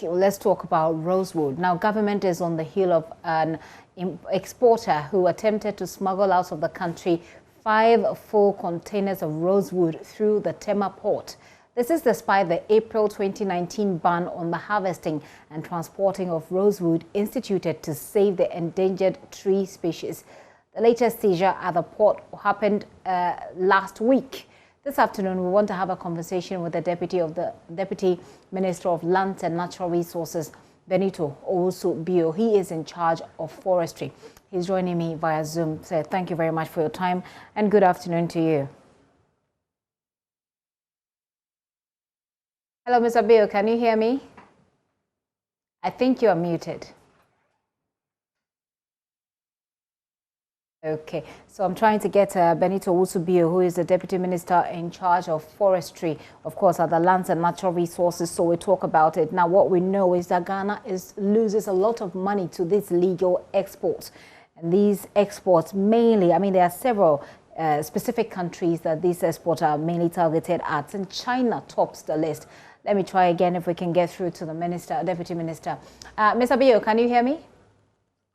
Let's talk about Rosewood. Now, government is on the heel of an exporter who attempted to smuggle out of the country 5 full containers of rosewood through the Tema port. This is despite the April 2019 ban on the harvesting and transporting of rosewood instituted to save the endangered tree species. The latest seizure at the port happened last week. This afternoon, we want to have a conversation with the Deputy Minister of Lands and Natural Resources, Benito Owusu-Bio. He is in charge of forestry. He's joining me via Zoom. So thank you very much for your time and good afternoon to you. Hello, Mr. Bio, can you hear me? I think you are muted. Okay, so I'm trying to get Benito Owusu-Bio, who is the Deputy Minister in charge of forestry, of course, at the Lands and Natural Resources, so we talk about it. Now, what we know is that Ghana loses a lot of money to these legal exports. And these exports mainly, I mean, there are several specific countries that these exports are mainly targeted at, and China tops the list. Let me try again if we can get through to the Minister, Deputy Minister. Mr. Bio, can you hear me?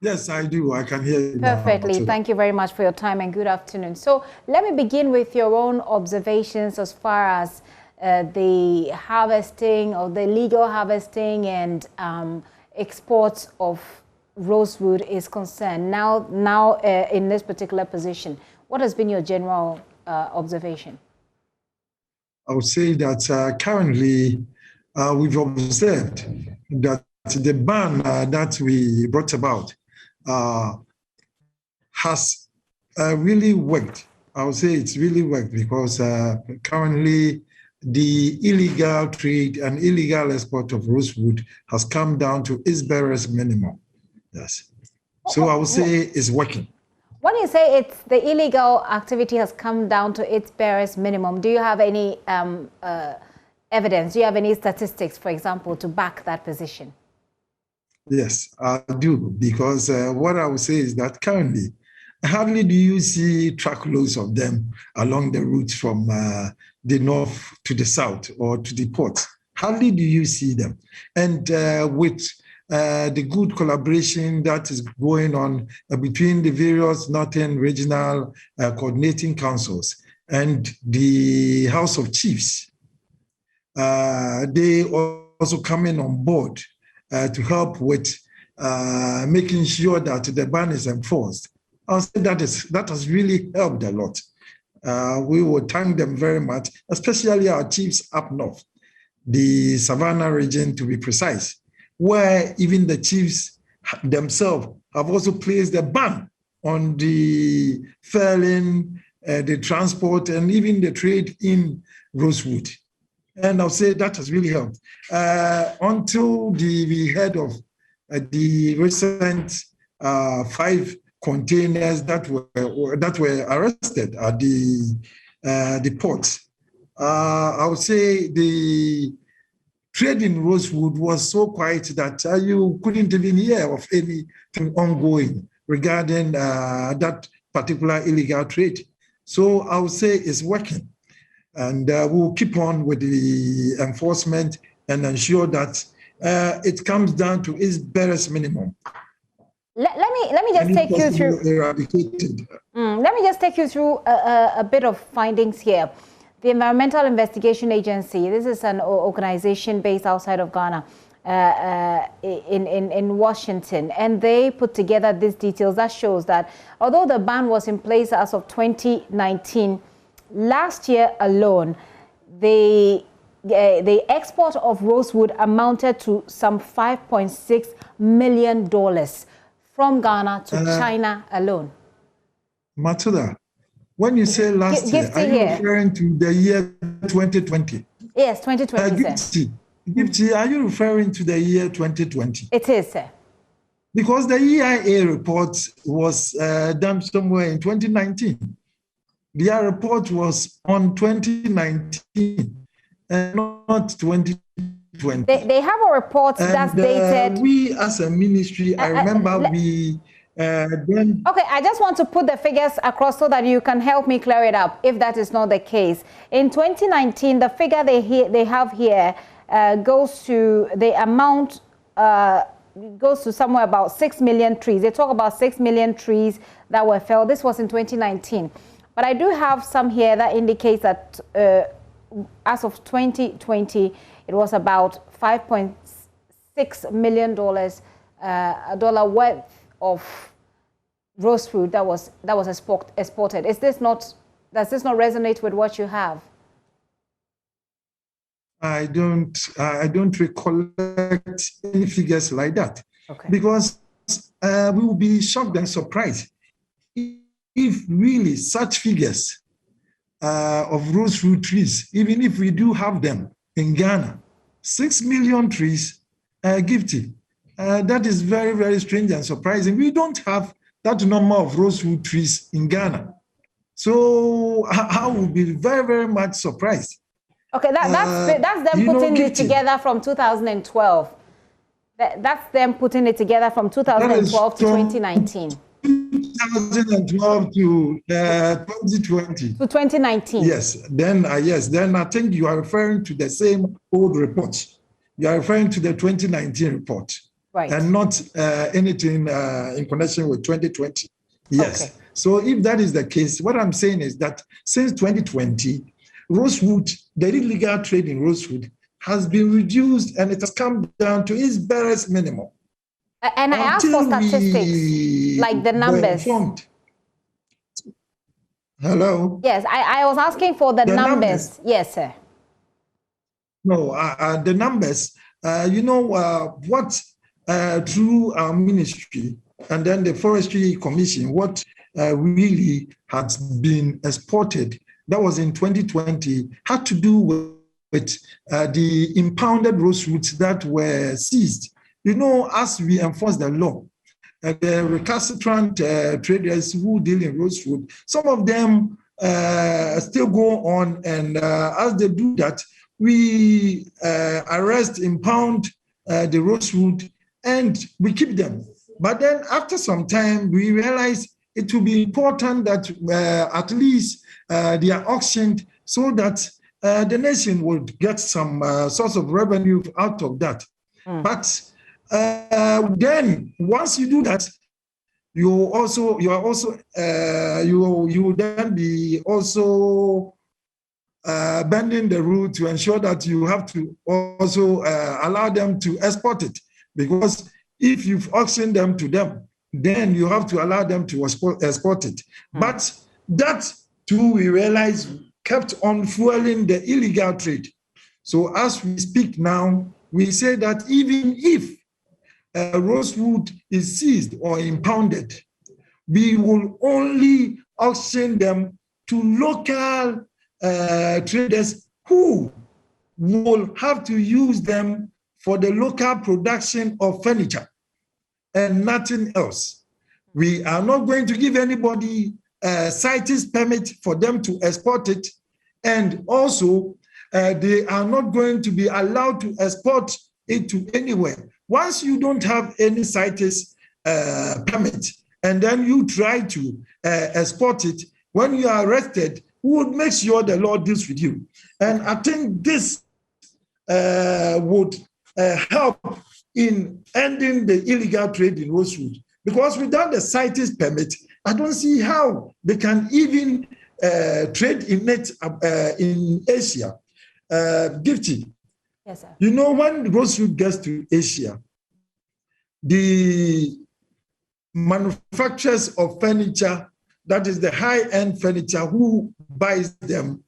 Yes, I do. I can hear you. Perfectly. Thank you very much for your time and good afternoon. So let me begin with your own observations as far as the harvesting or the legal harvesting and exports of rosewood is concerned. Now, in this particular position, what has been your general observation? I would say that currently we've observed that the ban that we brought about has really worked. I would say it's really worked because currently the illegal trade and illegal export of rosewood has come down to its barest minimum. Yes. So I would say it's working. When you say it's the illegal activity has come down to its barest minimum, do you have any evidence? Do you have any statistics, for example, to back that position? Yes, I do, because what I would say is that currently, hardly do you see truckloads of them along the route from the north to the south or to the ports. Hardly do you see them. And with the good collaboration that is going on between the various northern regional coordinating councils and the House of Chiefs, they also coming on board to help with making sure that the ban is enforced. I'll say that has really helped a lot. We will thank them very much, especially our chiefs up north, the Savannah region to be precise, where even the chiefs themselves have also placed a ban on the felling, the transport, and even the trade in rosewood. And I'll say that has really helped. Until we heard of the recent 5 containers that were arrested at the port, I would say the trade in rosewood was so quiet that you couldn't even hear of anything ongoing regarding that particular illegal trade. So I would say it's working. And we'll keep on with the enforcement and ensure that it comes down to its barest minimum. Let me just take you through. Let me just take you through a bit of findings here. The Environmental Investigation Agency. This is an organization based outside of Ghana, in Washington, and they put together these details that shows that although the ban was in place as of 2019. Last year alone, the export of rosewood amounted to some $5.6 million from Ghana to China alone. Matilda, when you say last year, are you referring to the year 2020? Yes, 2020, Gifty, are you referring to the year 2020? It is, sir. Because the EIA report was done somewhere in 2019. Their report was on 2019 and not 2020. They have a report that's dated. We, as a ministry, I remember we then. Okay, I just want to put the figures across so that you can help me clear it up if that is not the case. In 2019, the figure they have here goes to the amount, goes to somewhere about 6 million trees. They talk about 6 million trees that were felled. This was in 2019. But I do have some here that indicates that as of 2020, it was about $5.6 million dollar worth of rosewood that was exported. Does this not resonate with what you have? I don't recollect any figures like that. Okay. Because we will be shocked and surprised if really such figures of rosewood trees, even if we do have them in Ghana, 6 million trees gifted. That is very, very strange and surprising. We don't have that number of rosewood trees in Ghana. So I will be very, very much surprised. Okay, that's them putting it together from 2012. That's them putting it together from 2012 to 2019. 2012 to 2020. To 2019. Yes. Then I think you are referring to the same old report. You are referring to the 2019 report. Right. And not anything in connection with 2020. Yes. Okay. So if that is the case, what I'm saying is that since 2020, rosewood, the illegal trade in rosewood has been reduced and it has come down to its barest minimum. And I asked for statistics, like the numbers. Hello? Yes, I was asking for the numbers. Yes, sir. No, the numbers, what through our ministry and then the Forestry Commission, what really has been exported, that was in 2020, had to do with the impounded rosewoods that were seized. As we enforce the law, the recalcitrant traders who deal in rosewood, some of them still go on, and as they do that, we arrest, impound the rosewood, and we keep them. But then after some time, we realize it will be important that at least they are auctioned so that the nation would get some source of revenue out of that. But then once you do that, you will then be also bending the rule to ensure that you have to also allow them to export it. Because if you've auctioned them to them, then you have to allow them to export it. But that, too, we realize, kept on fueling the illegal trade. So as we speak now, we say that even if rosewood is seized or impounded, we will only auction them to local traders who will have to use them for the local production of furniture and nothing else. We are not going to give anybody a CITES permit for them to export it, and also they are not going to be allowed to export it to anywhere. Once you don't have any CITES permit, and then you try to export it, when you are arrested, we would make sure the law deals with you. And I think this would help in ending the illegal trade in rosewood. Because without the CITES permit, I don't see how they can even trade in it in Asia. Gifty. Yes, sir. When rosewood gets to Asia, the manufacturers of furniture, that is the high-end furniture, who buys them,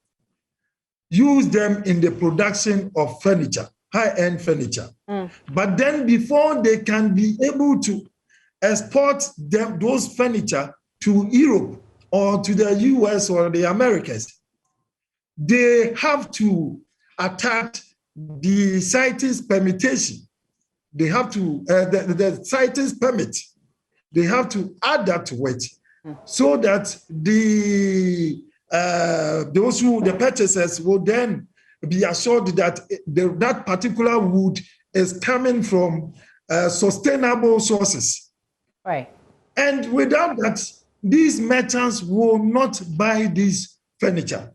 use them in the production of furniture, high-end furniture. But then before they can be able to export those furniture to Europe or to the US or the Americas, they have to attach the CITES permutation. They have to, the CITES permit, they have to add that to it so that the purchasers will then be assured that that particular wood is coming from sustainable sources. Right. And without that, these merchants will not buy this furniture.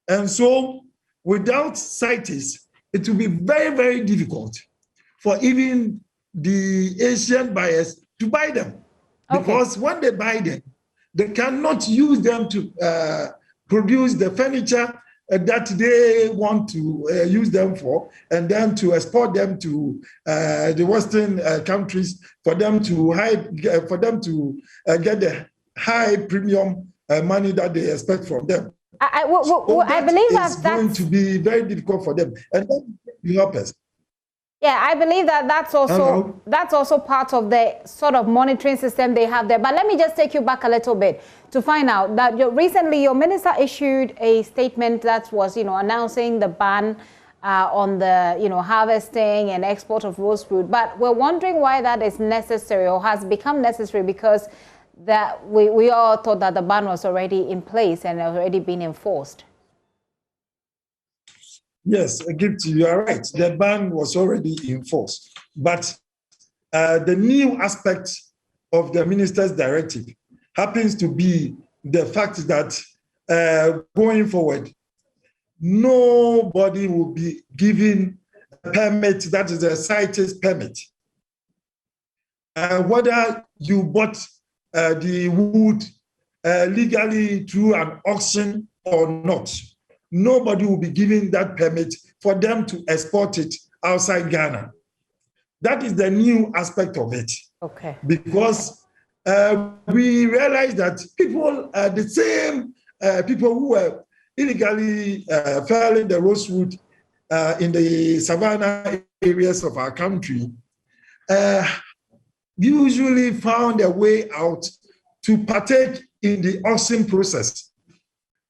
And so without CITES, it will be very, very difficult for even the Asian buyers to buy them. Because when they buy them, they cannot use them to produce the furniture that they want to use them for, and then to export them to the Western countries for them to get the high premium money that they expect from them. I believe that's going to be very difficult for them, and then you help us. Yeah, I believe that's also part of the sort of monitoring system they have there. But let me just take you back a little bit to find out that recently your minister issued a statement that was, announcing the ban on the, harvesting and export of rosewood. But we're wondering why that is necessary or has become necessary, because that we all thought that the ban was already in place and already been enforced. Yes, Gipti, you are right. The ban was already enforced. But the new aspect of the minister's directive happens to be the fact that going forward, nobody will be given a permit that is a CITES permit. Whether you bought the wood legally through an auction or not, nobody will be given that permit for them to export it outside Ghana. That is the new aspect of it. Okay. Because we realize that people, the same people who were illegally felling the rosewood in the savannah areas of our country, usually found a way out to partake in the auction process.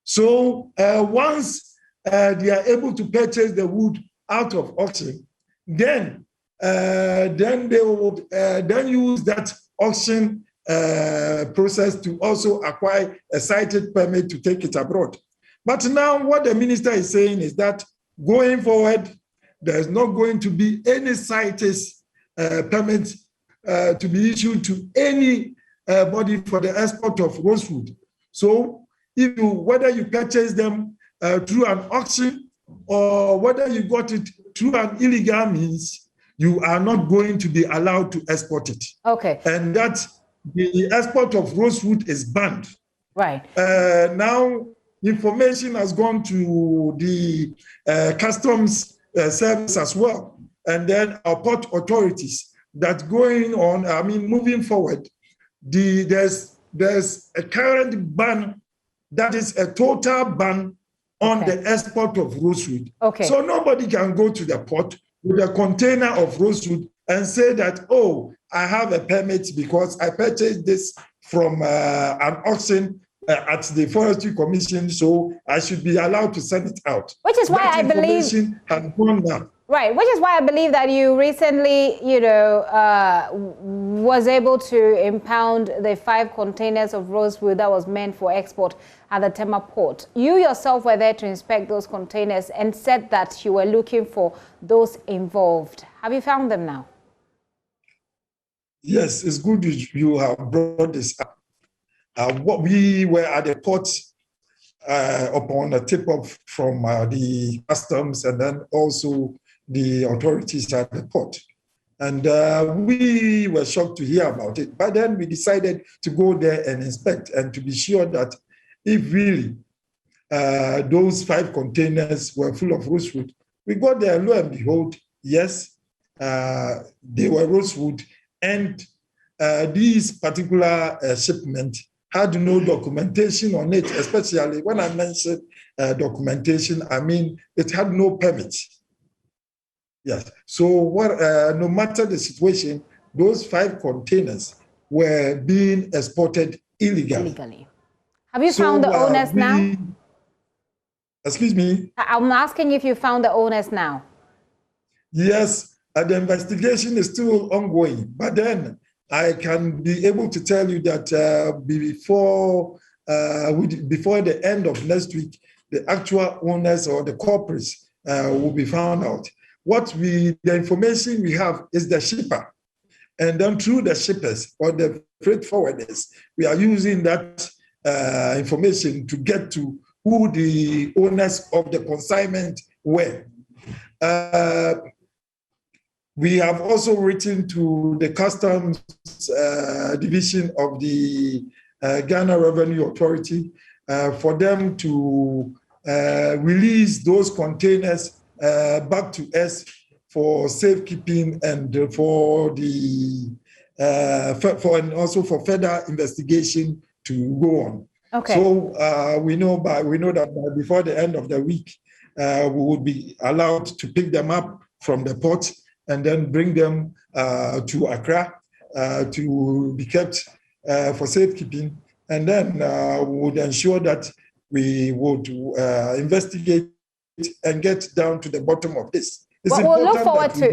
So once they are able to purchase the wood out of auction, then they will then use that auction process to also acquire a cited permit to take it abroad. But now what the minister is saying is that going forward, there's not going to be any CITES permit to be issued to any body for the export of rosewood. So whether you purchase them through an auction or whether you got it through an illegal means, you are not going to be allowed to export it. Okay. And that the export of rosewood is banned. Right. Now, information has gone to the customs service as well, and then our port authorities that going on, moving forward, there's a current ban that is a total ban on the export of rosewood. Okay. So nobody can go to the port with a container of rosewood and say that, oh, I have a permit because I purchased this from an auction at the Forestry Commission, so I should be allowed to send it out. Which is why I believe information has gone now. Right, which is why I believe that you recently, was able to impound the 5 containers of rosewood that was meant for export at the Tema port. You yourself were there to inspect those containers and said that you were looking for those involved. Have you found them now? Yes, it's good you have brought this up. We were at the port upon a tip-off from the customs and then also the authorities at the port. And we were shocked to hear about it. But then we decided to go there and inspect and to be sure that if really those 5 containers were full of rosewood, we got there, lo and behold, yes, they were rosewood. And these particular shipment had no documentation on it, especially when I mentioned documentation, I mean, it had no permit. Yes. So no matter the situation, those 5 containers were being exported illegally. Have you found the owners now? Excuse me? I'm asking if you found the owners now. Yes, the investigation is still ongoing. But then I can be able to tell you that before the end of next week, the actual owners or the corporates will be found out. The information we have is the shipper. And then through the shippers or the freight forwarders, we are using that information to get to who the owners of the consignment were. We have also written to the Customs Division of the Ghana Revenue Authority for them to release those containers back to us for safekeeping and and also for further investigation to go on. Okay. So we know that before the end of the week, we would be allowed to pick them up from the port and then bring them to Accra to be kept for safekeeping. And then we would ensure that we would investigate and get down to the bottom of this. Well, we'll look forward to,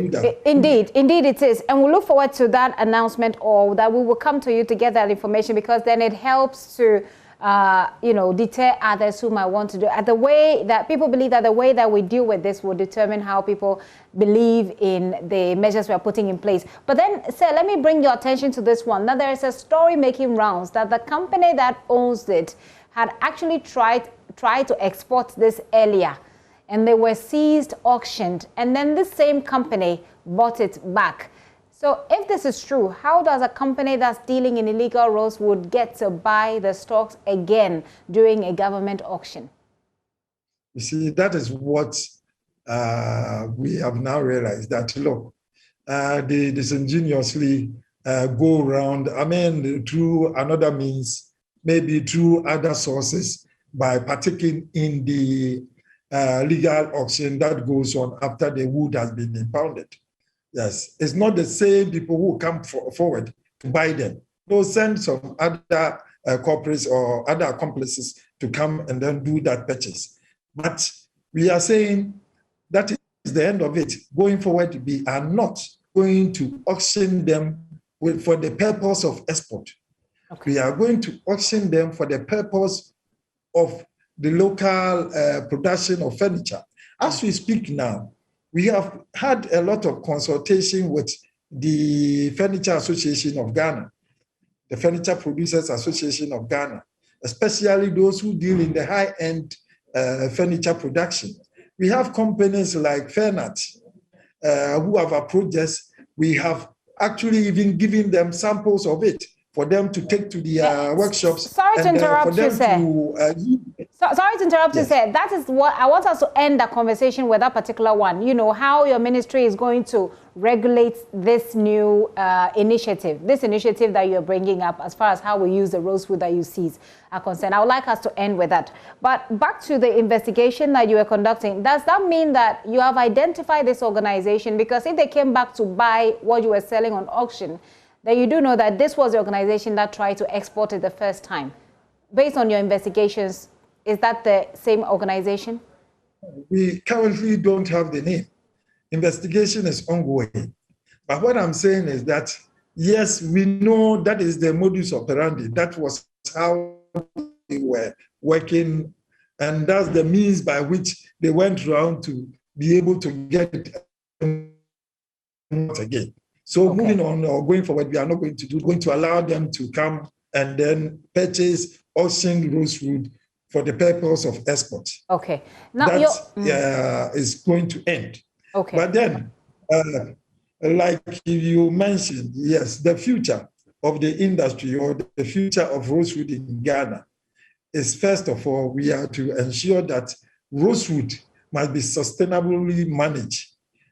indeed it is. And we'll look forward to that announcement, or that we will come to you to get that information, because then it helps to, deter others who might want to do it. The way that people believe that the way that we deal with this will determine how people believe in the measures we are putting in place. But then, sir, let me bring your attention to this one. Now, there is a story making rounds that the company that owns it had actually tried to export this earlier, and they were seized, auctioned, and then the same company bought it back. So if this is true, how does a company that's dealing in illegal rosewood get to buy the stocks again during a government auction? You see, that is what we have now realized, that, look, they disingenuously go around, through another means, maybe through other sources, by partaking in the legal auction that goes on after the wood has been impounded. Yes, it's not the same people who come forward to buy them. They'll send some other corporates or other accomplices to come and then do that purchase. But we are saying that is the end of it. Going forward, we are not going to auction them for the purpose of export. Okay. We are going to auction them for the purpose of the local production of furniture. As we speak now, we have had a lot of consultation with the Furniture Association of Ghana, the Furniture Producers Association of Ghana, especially those who deal in the high-end furniture production. We have companies like Fernat who have approached us. We have actually even given them samples of it for them to take to the workshops. Sorry to interrupt you, sir. Sorry to interrupt you, sir. That is what I want us to end the conversation with, that particular one. You know, how your ministry is going to regulate this new initiative that you're bringing up, as far as how we use the rosewood that you seize are concerned. I would like us to end with that. But back to the investigation that you are conducting, does that mean that you have identified this organization? Because if they came back to buy what you were selling on auction, then you do know that this was the organization that tried to export it the first time. Based on your investigations, is that the same organization? We currently don't have the name. Investigation is ongoing. But what I'm saying is that, yes, we know that is the modus operandi. That was how they were working, and that's the means by which they went around to be able to get it again. So okay. Moving on or going forward, we are not going to allow them to come and then purchase auction rosewood for the purpose of export. Okay. Now that is going to end. Okay. But then, like you mentioned, yes, the future of the industry or the future of rosewood in Ghana is, first of all, we are to ensure that rosewood must be sustainably managed.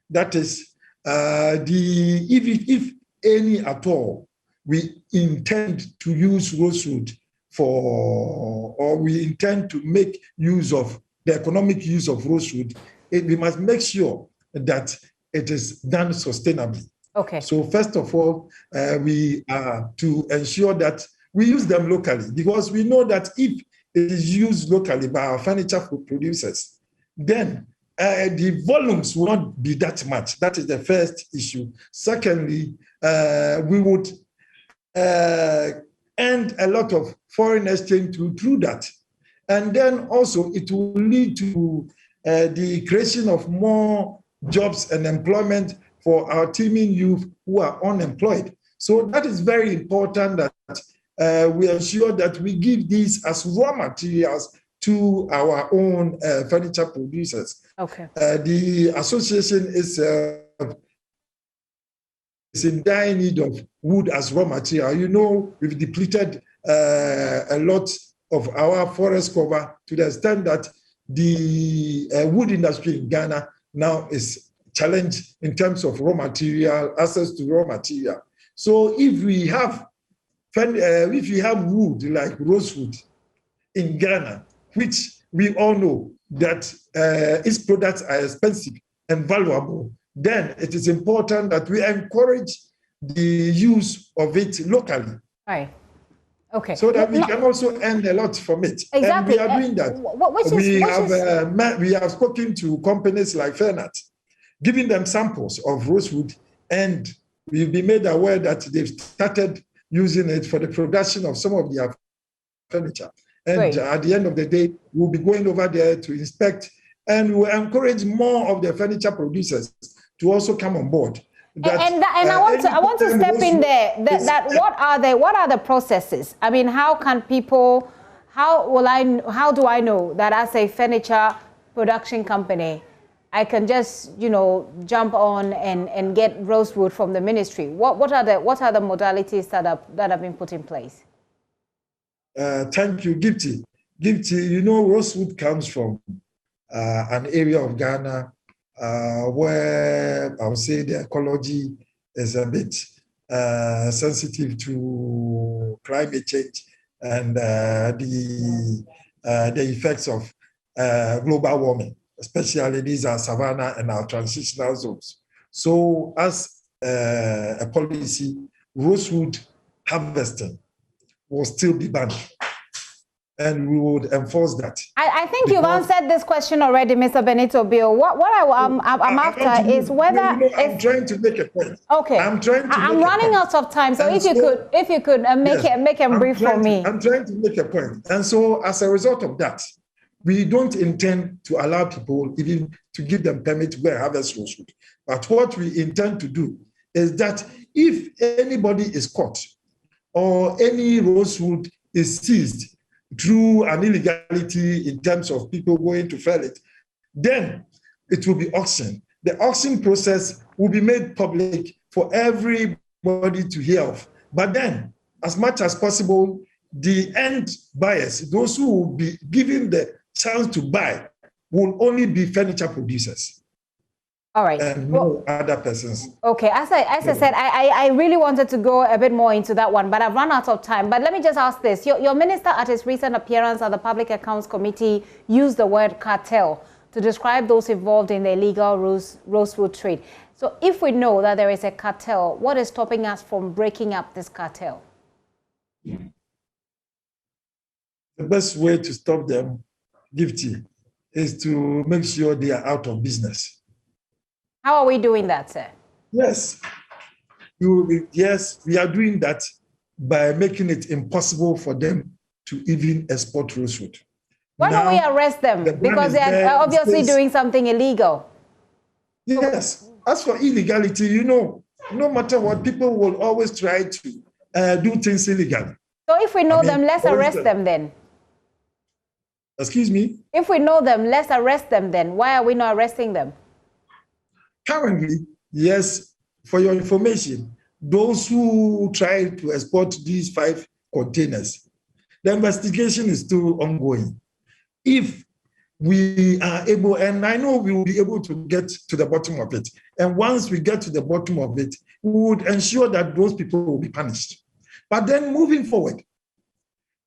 That is, if any at all, we intend to use rosewood or we intend to make use of the economic use of rosewood, we must make sure that it is done sustainably. Okay. So first of all, we are to ensure that we use them locally, because we know that if it is used locally by our furniture producers, then the volumes will not be that much. That is the first issue. Secondly, we would earn a lot of foreign exchange through that. And then also it will lead to the creation of more jobs and employment for our teeming youth who are unemployed. So that is very important, that we ensure that we give these as raw materials to our own furniture producers. Okay. The association is in dire need of wood as raw material. You know, we've depleted a lot of our forest cover to the extent that the wood industry in Ghana now is challenged in terms of raw material, access to raw material. So if we have wood like rosewood in Ghana, which we all know that its products are expensive and valuable, then it is important that we encourage the use of it locally. Right. Okay. So that we can also earn a lot from it. Exactly. And we are doing that. We have spoken to companies like Fernat, giving them samples of rosewood, and we've been made aware that they've started using it for the production of some of their furniture. And at the end of the day, we'll be going over there to inspect, and we will encourage more of the furniture producers to also come on board. I want to step in there. What are the processes? I mean, how do I know that as a furniture production company, I can just, jump on and get rosewood from the ministry? What are the modalities that have been put in place? Thank you, Gipti. Gipti, rosewood comes from an area of Ghana where I would say the ecology is a bit sensitive to climate change and the effects of global warming, especially these are savanna and our transitional zones. So as a policy, rosewood harvesting will still be banned, and we would enforce that. I think you've answered this question already, Mr. Benito Bill. What I'm after is whether I'm trying to make a point. Okay. I'm running out of time, so if you could make a brief for me. I'm trying to make a point, and so as a result of that, we don't intend to allow people even to give them permit to go and harvest rosewood. But what we intend to do is that if anybody is caught or any rosewood is seized through an illegality in terms of people going to fell it, then it will be auctioned. The auction process will be made public for everybody to hear of. But then, as much as possible, the end buyers, those who will be given the chance to buy, will only be furniture producers. All right. And no other persons. Okay. As I said, I really wanted to go a bit more into that one, but I've run out of time. But let me just ask this. Your minister at his recent appearance at the Public Accounts Committee used the word cartel to describe those involved in the illegal rosewood trade. So if we know that there is a cartel, what is stopping us from breaking up this cartel? The best way to stop them, Gifty, is to make sure they are out of business. How are we doing that, sir? Yes, we are doing that by making it impossible for them to even export rosewood. Why don't we arrest them? Because they are obviously doing something illegal. Yes, as for illegality, no matter what, people will always try to do things illegally. So if we know them, let's arrest them then. Excuse me? If we know them, let's arrest them then. Why are we not arresting them? Currently, yes, for your information, those who try to export these 5 containers, the investigation is still ongoing. If we are able, and I know we will be able to get to the bottom of it, and once we get to the bottom of it, we would ensure that those people will be punished. But then moving forward,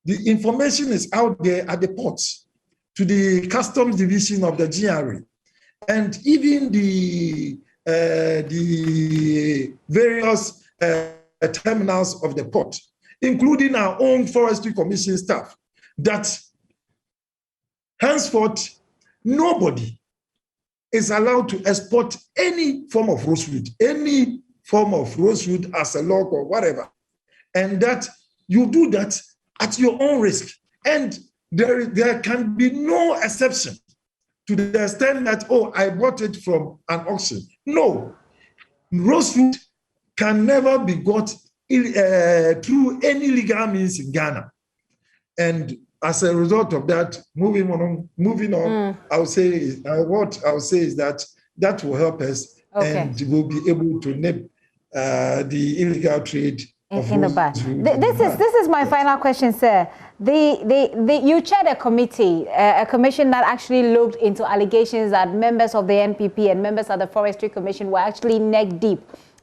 the information is out there at the ports, to the customs division of the GRA, and even the various terminals of the port, including our own forestry commission staff, that henceforth, nobody is allowed to export any form of rosewood as a log or whatever, and that you do that at your own risk. And there can be no exception to the extent that, I bought it from an auction. No, rosewood can never be got through any legal means in Ghana. And as a result of that, moving on, I'll say what I'll say is that will help us, and we'll be able to nip the illegal trade in the bud. This is my final question, sir. You chaired a committee, a commission that actually looked into allegations that members of the NPP and members of the Forestry Commission were actually neck deep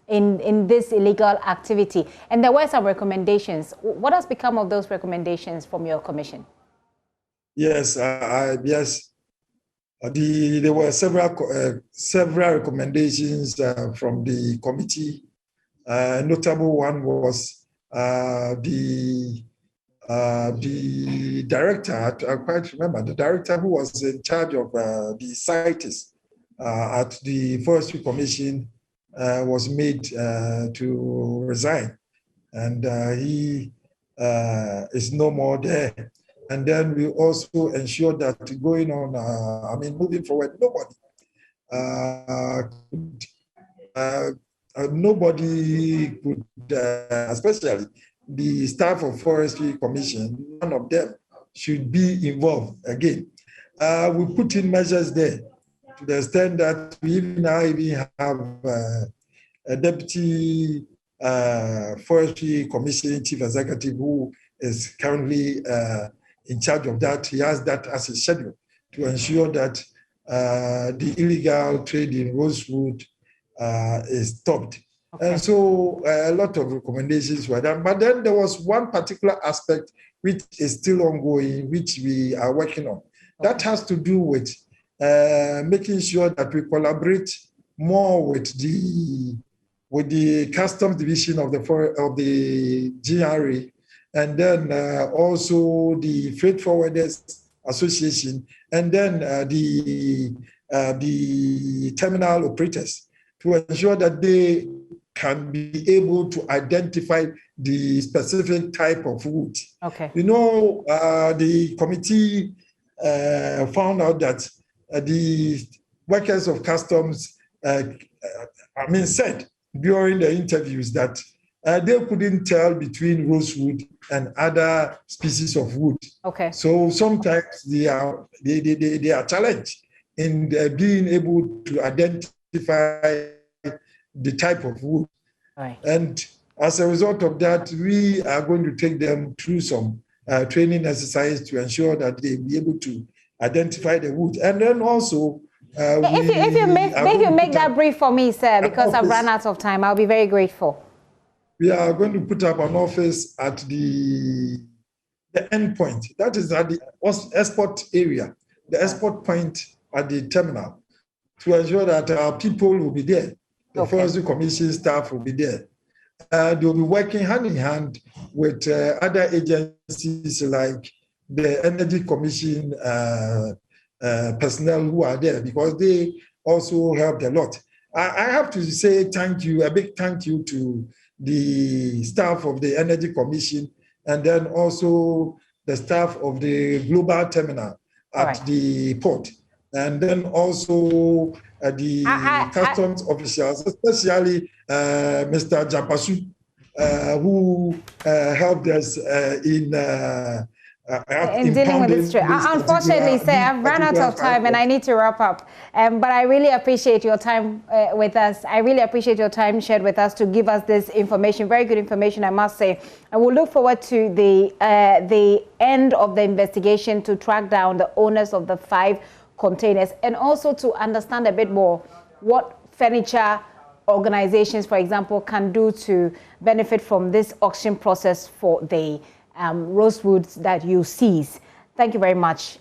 in this illegal activity, and there were some recommendations. What has become of those recommendations from your commission? Yes, yes. There were several recommendations from the committee. Notable one was the director. I quite remember the director who was in charge of the CITES at the Forestry Commission was made to resign, and he is no more there. And then we also ensured that going on, moving forward, nobody could, especially the staff of Forestry Commission, none of them should be involved again. We put in measures there to the extent that we now even have a deputy Forestry Commission chief executive who is currently in charge of that. He has that as a schedule to ensure that the illegal trade in rosewood is stopped. Okay. And so a lot of recommendations were done. But then there was one particular aspect which is still ongoing, which we are working on. Okay. That has to do with making sure that we collaborate more with the customs division of the GRA, and then also the Freight Forwarders Association, and then the terminal operators, to ensure that they can be able to identify the specific type of wood. Okay. You know, the committee found out that the workers of customs, said during the interviews that they couldn't tell between rosewood and other species of wood. Okay. So sometimes they are challenged in being able to identify the type of wood. Right. And as a result of that, we are going to take them through some training exercise to ensure that they be able to identify the wood. And then also, if you make that brief for me, sir, because I've run out of time, I'll be very grateful. We are going to put up an office at the end point. That is at the export area, the export point at the terminal, to ensure that our people will be there. The Forestry Commission staff will be there. They will be working hand in hand with other agencies like the Energy Commission personnel who are there, because they also helped a lot. I have to say thank you, a big thank you to the staff of the Energy Commission, and then also the staff of the Global Terminal at the port, and then also the customs officials, especially Mr. Japasu, who helped us in dealing with this trade. Unfortunately, sir, I've run out of time and I need to wrap up. But I really appreciate your time with us. I really appreciate your time shared with us to give us this information. Very good information, I must say. And we'll look forward to the end of the investigation to track down the owners of the 5 containers, and also to understand a bit more what furniture organizations, for example, can do to benefit from this auction process for the rosewoods that you seize. Thank you very much.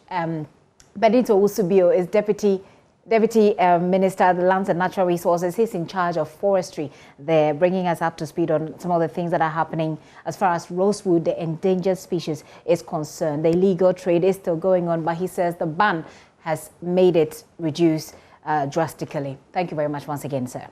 Benito Usubio is Deputy Minister of the Lands and Natural Resources. He's in charge of forestry. They're bringing us up to speed on some of the things that are happening as far as rosewood, the endangered species, is concerned. The illegal trade is still going on, but he says the ban has made it reduce drastically. Thank you very much once again, sir.